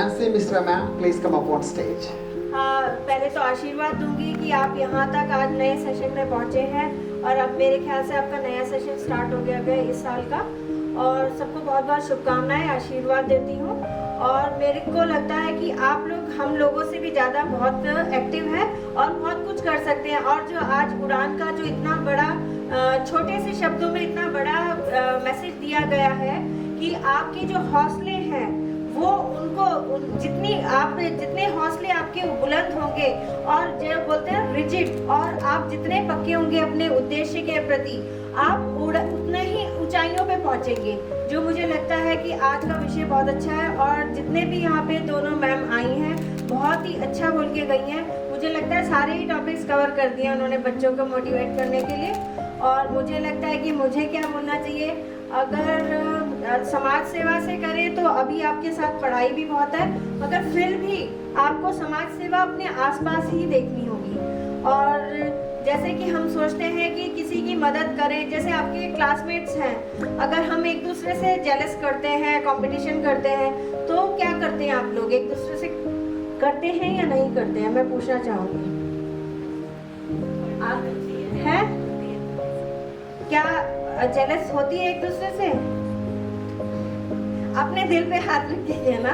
Nancy, Mr. Ma'am, please come up on stage. पहले तो आशीर्वाद दूंगी कि आप यहाँ तक आज नए सेशन में पहुँचे हैं और अब मेरे ख्याल से आपका नया सेशन स्टार्ट हो गया है इस साल का। और सबको बहुत बहुत शुभकामनाएं, आशीर्वाद देती हूँ। और मेरे को लगता है कि आप लोग हम लोगों से भी ज़्यादा बहुत एक्टिव हैं और बहुत कुछ कर सकते हैं। और जो आज उड़ान का जो इतना बड़ा छोटे से शब्दों में इतना बड़ा मैसेज दिया गया है कि आपके जो हौसले हैं वो जितने हौसले आपके बुलंद होंगे और जो बोलते हैं रिजिड, और आप जितने पक्के होंगे अपने उद्देश्य के प्रति, आप उतने ही ऊंचाइयों पे पहुंचेंगे। जो मुझे लगता है कि आज का विषय बहुत अच्छा है और जितने भी यहाँ पे दोनों मैम आई हैं बहुत ही अच्छा बोल के गई हैं। मुझे लगता है सारे ही टॉपिक्स कवर कर दिए उन्होंने बच्चों को मोटिवेट करने के लिए। और मुझे लगता है कि मुझे क्या बोलना चाहिए, अगर समाज सेवा से करें तो अभी आपके साथ पढ़ाई भी बहुत है, मगर फिर भी आपको समाज सेवा अपने आसपास ही देखनी होगी। और जैसे कि हम सोचते हैं कि किसी की मदद करें, जैसे आपके क्लासमेट्स हैं, अगर हम एक दूसरे से जेलस करते हैं, कंपटीशन करते हैं, तो क्या करते हैं आप लोग, एक दूसरे से करते हैं या नहीं करते हैं? मैं पूछना चाहूँगी, आप हैं क्या जेलस होती है एक दूसरे से? अपने दिल पे हाथ रख दीजिए ना।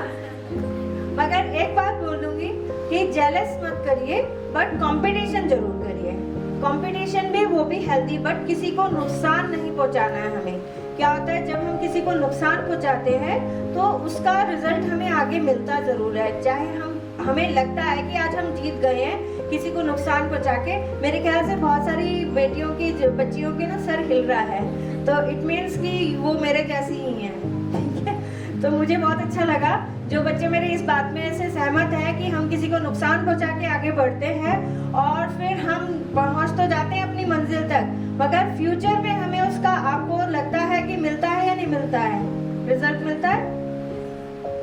मगर एक बात बोलूंगी कि जेलस मत करिए, बट कंपटीशन जरूर करिए। कंपटीशन में वो भी हेल्दी, बट किसी को नुकसान नहीं पहुंचाना है हमें। क्या होता है जब हम किसी को नुकसान पहुंचाते हैं तो उसका रिजल्ट हमें आगे मिलता जरूर है। चाहे हमें लगता है कि आज हम जीत गए हैं किसी को नुकसान पहुंचा के। मेरे ख्याल से बहुत सारी बेटियों की बच्चियों के ना सर हिल रहा है, तो इट मीन्स कि वो मेरे जैसी ही हैं, ठीक है। तो मुझे बहुत अच्छा लगा जो बच्चे मेरे इस बात में से सहमत हैं कि हम किसी को नुकसान पहुंचा के आगे बढ़ते हैं और फिर हम पहुंच तो जाते हैं अपनी मंजिल तक, मगर फ्यूचर में हमें उसका, आपको लगता है कि मिलता है या नहीं मिलता है, रिजल्ट मिलता है।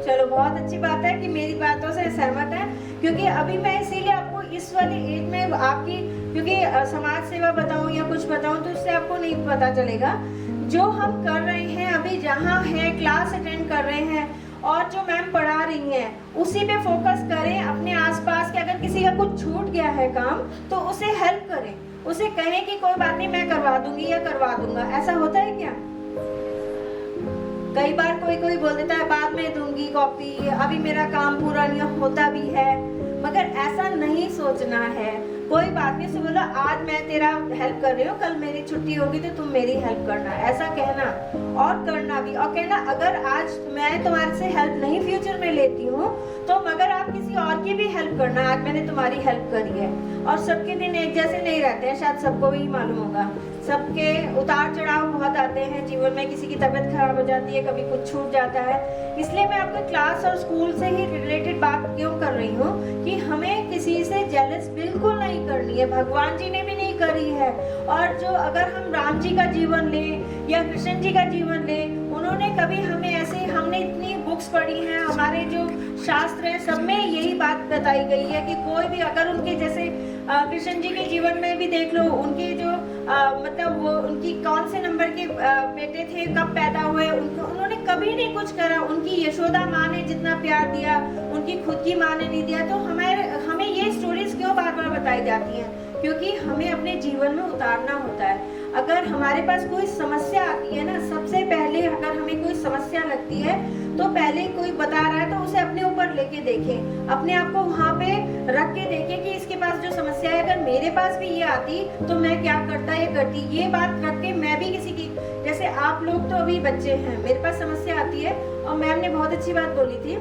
चलो बहुत अच्छी बात है कि मेरी बातों से सहमत है, क्योंकि अभी मैं इसीलिए आपको इस वाली एज में आपकी, क्योंकि समाज सेवा बताऊं या कुछ बताऊं तो उससे आपको नहीं पता चलेगा। जो हम कर रहे हैं अभी, जहाँ हैं, क्लास अटेंड कर रहे हैं और जो मैम पढ़ा रही हैं उसी पे फोकस करें। अपने आसपास के अगर किसी का कुछ छूट गया है काम तो उसे हेल्प करें, उसे कहें कि कोई बात नहीं मैं करवा दूंगी या करवा दूंगा। ऐसा होता है क्या? कई बार कोई बोल देता है बाद में दूंगी कॉपी, अभी मेरा काम पूरा नहीं होता भी है, मगर ऐसा नहीं सोचना है। कोई बात नहीं, से बोला आज मैं तेरा हेल्प कर रही हूँ, कल मेरी छुट्टी होगी तो तुम मेरी हेल्प करना, ऐसा कहना और करना भी। और कहना अगर आज मैं तुम्हारे से हेल्प नहीं फ्यूचर में लेती हूँ तो मगर आप किसी और की भी हेल्प करना, आज मैंने तुम्हारी हेल्प करी है। और सबके दिन एक जैसे नहीं रहते हैं, शायद सबको भी मालूम होगा। सबके उतार चढ़ाव बहुत आते हैं जीवन में, किसी की तबीयत खराब हो जाती है, कभी कुछ छूट जाता है। इसलिए मैं आपको क्लास और स्कूल से ही रिलेटेड बात क्यों कर रही हूँ कि हमें किसी से जेलस बिल्कुल नहीं करनी है, भगवान जी ने भी नहीं करी है। और जो अगर हम राम जी का जीवन लें या कृष्ण जी का जीवन लें, उन्होंने कभी हमें ऐसे, हमने इतनी बुक्स पढ़ी हैं, हमारे जो शास्त्र हैं सब में यही बात बताई गई है कि कोई भी अगर उनके जैसे कृष्ण जी के जीवन में भी देख लो, उनके जो मतलब वो उनकी कौन से नंबर के बेटे थे, कब पैदा हुए, उन्होंने कभी नहीं कुछ करा। उनकी यशोदा माँ ने जितना प्यार दिया उनकी खुद की माँ ने नहीं दिया। तो हमें ये स्टोरीज क्यों बार बार बताई जाती हैं? क्योंकि हमें अपने जीवन में उतारना होता है। अगर हमारे पास कोई समस्या आती है ना, सबसे पहले अगर हमें कोई समस्या लगती है तो पहले कोई बता रहा है तो उसे अपने ऊपर लेके देखें, अपने आप को वहाँ पे रख के देखें कि इसके पास जो समस्या है अगर मेरे पास भी ये आती तो मैं क्या करता या करती। ये बात रख के मैं भी किसी की, जैसे आप लोग तो अभी बच्चे हैं, मेरे पास समस्या आती है और मैम ने बहुत अच्छी बात बोली थी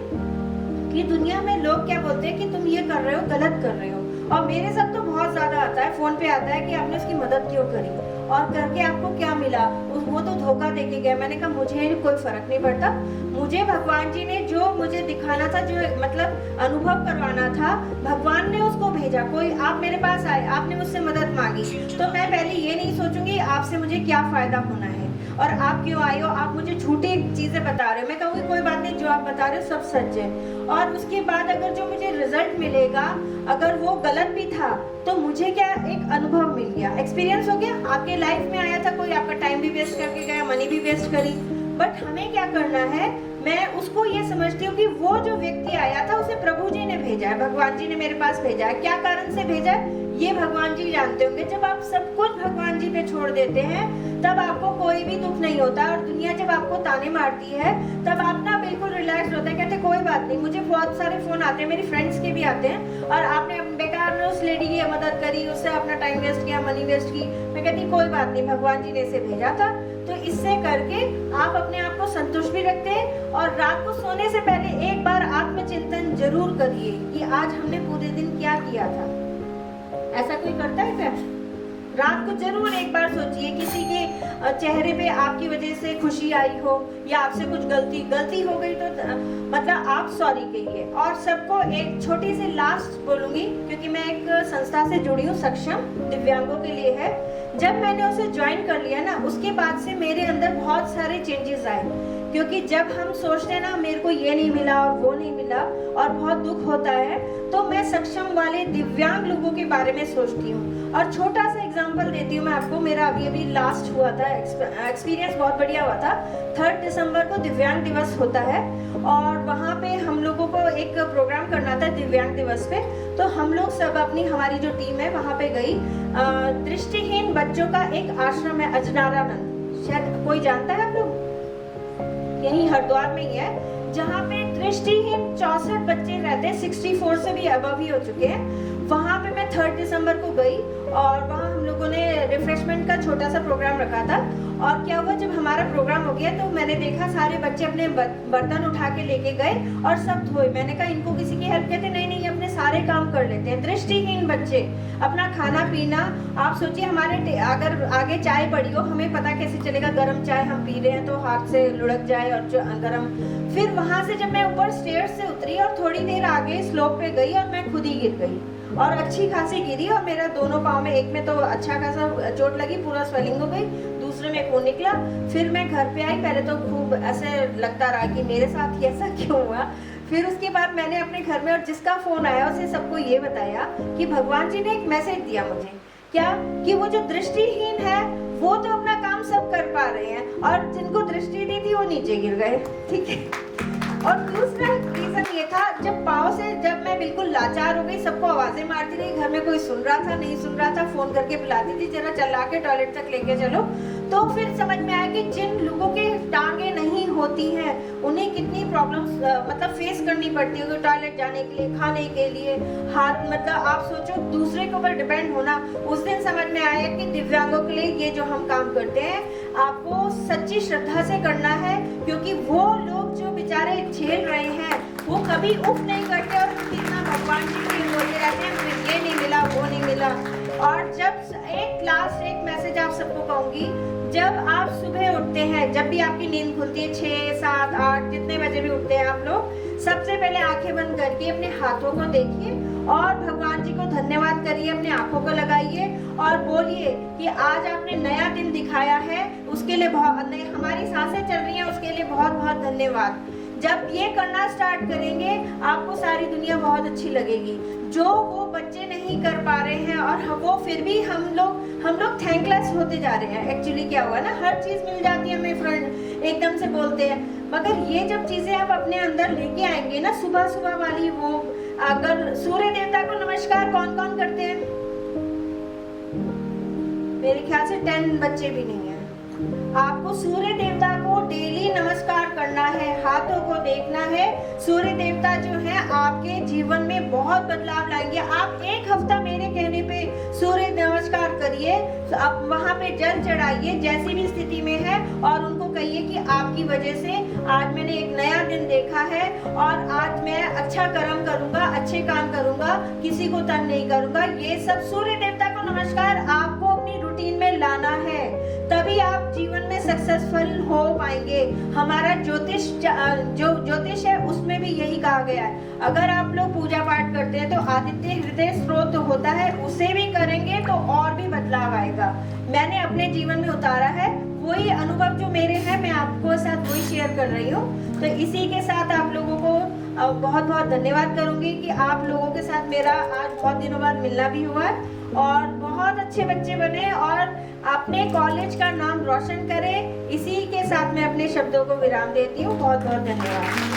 कि दुनिया में लोग क्या बोलते हैं कि तुम ये कर रहे हो, गलत कर रहे हो। और मेरे साथ तो बहुत ज्यादा आता है, फोन पे आता है कि आपने उसकी मदद क्यों करी और करके आपको क्या मिला, वो तो धोखा देके गया। मैंने कहा मुझे कोई फर्क नहीं पड़ता, मुझे भगवान जी ने जो मुझे दिखाना था, जो मतलब अनुभव करवाना था, भगवान ने उसको भेजा। कोई आप मेरे पास आए, आपने मुझसे मदद मांगी, तो मैं पहले ये नहीं सोचूंगी आपसे मुझे क्या फायदा होना है और आप क्यों आए हो, आप मुझे झूठी चीजें बता रहे हो। मैं कहूँगी कोई बात नहीं, जो आप बता रहे हो सब सच है। और उसके बाद अगर जो मुझे रिजल्ट मिलेगा अगर वो गलत भी था तो मुझे क्या एक अनुभव मिल गया, एक्सपीरियंस हो गया। आपके लाइफ में आया था कोई, आपका टाइम भी वेस्ट करके गया, मनी भी वेस्ट करी, बट हमें क्या करना है, मैं उसको ये समझती हूँ कि वो जो व्यक्ति आया था उसे प्रभु जी ने भेजा है, भगवान जी ने मेरे पास भेजा है। क्या कारण से भेजा है ये भगवान जी जानते होंगे। जब आप सब कुछ भगवान जी पे छोड़ देते हैं तब आपको कोई भी दुख नहीं होता, और दुनिया जब आपको ताने मारती है तब आप ना बिल्कुल रिलैक्स होते हैं, कहते कोई बात नहीं। मुझे बहुत सारे फोन आते हैं, मेरी फ्रेंड्स के भी आते हैं, और आपने बेकार में उस लेडी की मदद करी, उससे अपना टाइम वेस्ट किया, मनी वेस्ट की। मैं कहती कोई बात नहीं, भगवान जी ने इसे भेजा था। तो इससे करके आप अपने आप को संतुष्ट भी रखते हैं, और रात को सोने से पहले एक बार आत्मचिंतन जरूर करिए कि आज हमने पूरे दिन क्या किया था। ऐसा कोई करता है क्या? रात को जरूर एक बार सोचिए, किसी के चेहरे पे आपकी वजह से खुशी आई हो या आपसे कुछ गलती हो गई तो मतलब आप सॉरी कहिए। और सबको एक छोटी सी लास्ट बोलूंगी, क्योंकि मैं एक संस्था से जुड़ी हूँ, सक्षम दिव्यांगों के लिए है। जब मैंने उसे ज्वाइन कर लिया ना, उसके बाद से मेरे अंदर बहुत सारे चेंजेस आए, क्योंकि जब हम सोचते हैं ना मेरे को ये नहीं मिला और वो नहीं मिला और बहुत दुख होता है, तो मैं सक्षम वाले दिव्यांग लोगों के बारे में सोचती हूँ। और छोटा सा एग्जांपल देती हूँ मैं आपको। मेरा अभी लास्ट हुआ था एक्सपीरियंस, बहुत बढ़िया हुआ था। 3 दिसंबर को दिव्यांग दिवस होता है, और वहाँ पे हम लोगों को एक प्रोग्राम करना था दिव्यांग दिवस पे। तो हम लोग सब हमारी जो टीम है वहाँ पे गई। दृष्टिहीन बच्चों का एक आश्रम है अजनारानंद, शायद कोई जानता है आप लोग, यही हरिद्वार में ही है, जहाँ पे दृष्टिहीन 64 बच्चे रहते हैं, 64 से भी अबव ही हो चुके हैं। वहाँ पे मैं 3 दिसंबर को गई, और वहाँ हम लोगों ने रिफ्रेशमेंट का छोटा सा प्रोग्राम रखा था। और क्या हुआ, जब हमारा प्रोग्राम हो गया तो मैंने देखा सारे बच्चे अपने बर्तन उठा के लेके गए और सब धोए। मैंने कहा इनको किसी की हेल्प, कहते नहीं नहीं अपने सारे काम कर लेते हैं। दृष्टिहीन बच्चे अपना खाना पीना, आप सोचिए हमारे अगर आगे चाय पड़ी हो, हमें पता कैसे चलेगा गर्म चाय हम पी रहे हैं तो हाथ से लुढ़क जाए और गर्म। फिर वहां से जब मैं ऊपर स्टेयर्स से उतरी और थोड़ी देर आगे स्लोप पे गई, और मैं खुद ही गिर गई, और अच्छी खासी गिरी, और मेरा दोनों पाँव में, एक में तो अच्छा खासा चोट लगी, पूरा स्वेलिंग हो गई, दूसरे में खून निकला। फिर मैं घर पे आई, पहले तो खूब ऐसे लगता रहा कि मेरे साथ ही ऐसा क्यों हुआ। फिर उसके बाद मैंने अपने घर में, और जिसका फोन आया उसे सबको ये बताया कि भगवान जी ने एक मैसेज दिया मुझे, क्या कि वो जो दृष्टिहीन है वो तो अपना काम सब कर पा रहे हैं, और जिनको दृष्टि दी थी वो नीचे गिर गए। ठीक है। और दूसरा रीजन ये था, जब मैं बिल्कुल लाचार हो गई, सबको आवाजें मारती रही, घर में कोई सुन रहा था नहीं सुन रहा था, फोन करके बुलाती थी जरा चला के टॉयलेट तक लेके चलो, तो फिर समझ में आया कि जिन लोगों के टांगे नहीं होती हैं उन्हें कितनी प्रॉब्लम्स मतलब फेस करनी पड़ती है टॉयलेट जाने के लिए, खाने के लिए, हाथ, मतलब आप सोचो दूसरे के ऊपर डिपेंड होना। उस दिन समझ में आया कि दिव्यांगों के लिए ये जो हम काम करते हैं आपको सच्ची श्रद्धा से करना है, क्योंकि वो लोग जो बेचारे झेल रहे हैं वो कभी उफ नहीं करते, और कितना भगवान जी को बोलते रहते हैं मुझे ये नहीं मिला वो नहीं मिला। और जब एक मैसेज आप सबको कहूंगी, जब आप सुबह उठते हैं, जब भी आपकी नींद खुलती है 6, 7, 8 जितने बजे भी उठते हैं आप लोग, सबसे पहले आंखें बंद करके अपने हाथों को देखिए और भगवान जी को धन्यवाद करिए, अपने आंखों को लगाइए और बोलिए कि आज आपने नया दिन दिखाया है, उसके लिए हमारी सांसें चल रही हैं उसके लिए बहुत बहुत धन्यवाद। जब ये करना स्टार्ट करेंगे आपको सारी दुनिया बहुत अच्छी लगेगी। जो वो बच्चे नहीं कर पा रहे हैं और वो फिर भी हम लोग थैंकलेस होते जा रहे हैं। एक्चुअली क्या हुआ ना, हर चीज मिल जाती है हमें, फ्रेंड एकदम से बोलते हैं, मगर ये जब चीजें आप अपने अंदर लेके आएंगे ना, सुबह सुबह वाली वो, अगर सूर्य देवता को नमस्कार कौन कौन करते हैं, मेरे ख्याल से 10 बच्चे भी नहीं है। आपको सूर्य देवता को डेली नमस्कार करना है, हाथों को देखना है। सूर्य देवता जो है आपके जीवन में बहुत बदलाव लाएंगे। आप एक हफ्ता मेरे कहने पे सूर्य नमस्कार करिए, तो आप वहां पे जल चढ़ाइए जैसी भी स्थिति में है, और उनको कहिए कि आपकी वजह से आज मैंने एक नया दिन देखा है और आज मैं अच्छा कर्म करूंगा, अच्छे काम करूंगा, किसी को तंग नहीं करूंगा। ये सब सूर्य देवता को नमस्कार आपको अपनी रूटीन में लाना है, तभी आप जीवन में सक्सेसफुल हो पाएंगे। हमारा ज्योतिष है उसमें भी यही कहा गया है, अगर आप लोग पूजा पाठ करते हैं तो आदित्य हृदय स्रोत होता है, उसे भी करेंगे तो और भी बदलाव आएगा। मैंने अपने जीवन में उतारा है, वही अनुभव जो मेरे हैं मैं आपको साथ वही शेयर कर रही हूँ। तो इसी के साथ आप लोगों को बहुत बहुत धन्यवाद करूंगी कि आप लोगों के साथ मेरा आज बहुत दिनों बाद मिलना भी हुआ और बहुत अच्छे बच्चे बने। और अपने कॉलेज का नाम रोशन करे। इसी के साथ मैं अपने शब्दों को विराम देती हूँ। बहुत बहुत धन्यवाद।